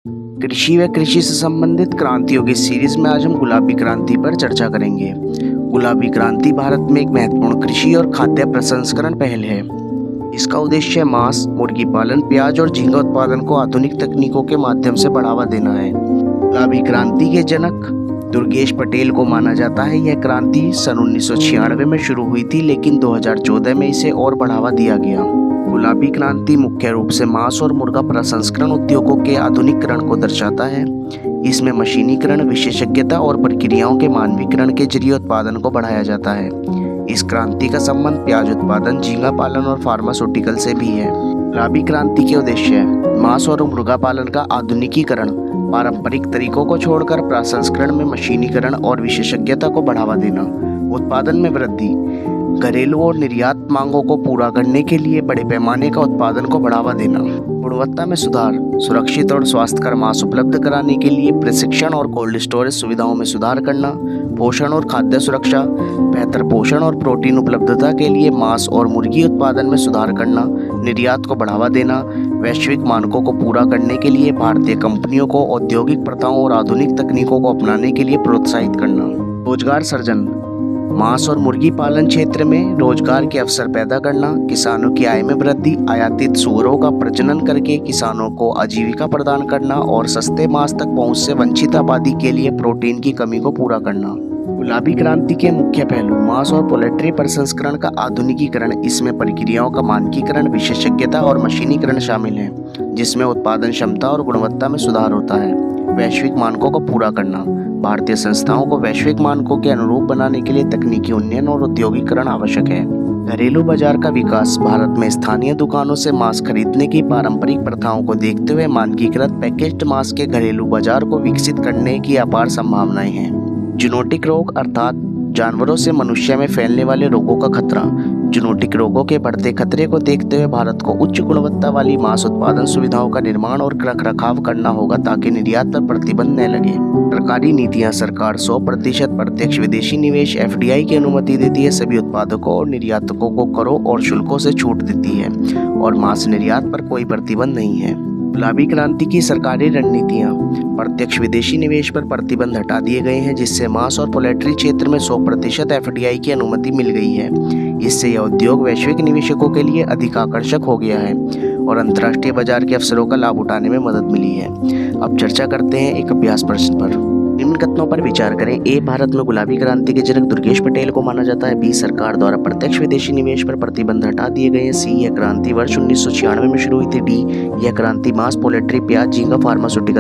कृषि व कृषि से संबंधित क्रांतियों की सीरीज में आज हम गुलाबी क्रांति पर चर्चा करेंगे। गुलाबी क्रांति भारत में एक महत्वपूर्ण कृषि और खाद्य प्रसंस्करण पहल है। इसका उद्देश्य मांस, मुर्गी पालन, प्याज और झींगा उत्पादन को आधुनिक तकनीकों के माध्यम से बढ़ावा देना है। गुलाबी क्रांति के जनक दुर्गेश पटेल को माना जाता है। यह क्रांति सन 1996 में शुरू हुई थी, लेकिन 2014 में इसे और बढ़ावा दिया गया। गुलाबी क्रांति मुख्य रूप से मांस और मुर्गा प्रसंस्करण उद्योगों के आधुनिकीकरण को दर्शाता है। इसमें मशीनीकरण, विशेषज्ञता और प्रक्रियाओं के मानवीकरण के जरिए उत्पादन को बढ़ाया जाता है। इस क्रांति का संबंध प्याज उत्पादन, झींगा पालन और फार्मास्यूटिकल से भी है। गुलाबी क्रांति के उद्देश्य मांस और मुर्गा पालन का आधुनिकीकरण, पारंपरिक तरीकों को छोड़कर प्रसंस्करण में मशीनीकरण और विशेषज्ञता को बढ़ावा देना, उत्पादन में वृद्धि, घरेलू और निर्यात मांगों को पूरा करने के लिए बड़े पैमाने का उत्पादन को बढ़ावा देना, गुणवत्ता में सुधार, सुरक्षित और स्वास्थ्यकर मांस उपलब्ध कराने के लिए प्रशिक्षण और कोल्ड स्टोरेज सुविधाओं में सुधार करना, पोषण और खाद्य सुरक्षा, बेहतर पोषण और प्रोटीन उपलब्धता के लिए मांस और मुर्गी उत्पादन में सुधार करना, निर्यात को बढ़ावा देना, वैश्विक मानकों को पूरा करने के लिए भारतीय कंपनियों को औद्योगिक प्रथाओं और आधुनिक तकनीकों को अपनाने के लिए प्रोत्साहित करना, रोजगार सृजन, मांस और मुर्गी पालन क्षेत्र में रोजगार के अवसर पैदा करना, किसानों की आय में वृद्धि, आयातित सूअरों का प्रजनन करके किसानों को आजीविका प्रदान करना और सस्ते मांस तक पहुंच से वंचित आबादी के लिए प्रोटीन की कमी को पूरा करना। गुलाबी क्रांति के मुख्य पहलू मांस और पोल्ट्री प्रसंस्करण का आधुनिकीकरण। इसमें प्रक्रियाओं का मानकीकरण, विशेषज्ञता और मशीनीकरण शामिल है, जिसमें उत्पादन क्षमता और गुणवत्ता में सुधार होता है। वैश्विक मानकों को पूरा करना, भारतीय संस्थाओं को वैश्विक मानकों के अनुरूप बनाने के लिए तकनीकी उन्नयन और औद्योगिकरण आवश्यक है। घरेलू बाजार का विकास, भारत में स्थानीय दुकानों से मांस खरीदने की पारंपरिक प्रथाओं को देखते हुए मानकीकृत पैकेज्ड मांस के घरेलू बाजार को विकसित करने की अपार संभावनाएं हैं। जूनोटिक रोग अर्थात जानवरों से मनुष्य में फैलने वाले रोगों का खतरा। जूनोटिक रोगों के बढ़ते खतरे को देखते हुए भारत को उच्च गुणवत्ता वाली मांस उत्पादन सुविधाओं का निर्माण और रखरखाव करना होगा, ताकि निर्यात पर प्रतिबंध न लगे। सरकारी नीतियां, सरकार 100% प्रत्यक्ष विदेशी निवेश FDI की अनुमति देती है। सभी उत्पादकों और निर्यातकों को करों और शुल्कों से छूट देती है और मांस निर्यात पर कोई प्रतिबंध नहीं है। गुलाबी क्रांति की सरकारी रणनीतियां, प्रत्यक्ष विदेशी निवेश पर प्रतिबंध हटा दिए गए हैं, जिससे मांस और पोल्ट्री क्षेत्र में 100% FDI की अनुमति मिल गई है। इससे यह उद्योग वैश्विक निवेशकों के लिए अधिक आकर्षक हो गया है और अंतर्राष्ट्रीय बाजार के अवसरों का लाभ उठाने में मदद मिली है। अब चर्चा करते हैं एक अभ्यास प्रश्न पर। निम्न कथनों पर विचार करें। A, भारत में गुलाबी क्रांति के जनक दुर्गेश पटेल को माना जाता है। B, सरकार द्वारा प्रत्यक्ष विदेशी निवेश पर प्रतिबंध हटा दिए गए हैं। C, यह क्रांति वर्ष 1996 में शुरू हुई थी। D, यह क्रांति मांस, पोल्ट्री, प्याज, झींगा, फार्मास्यूटिकल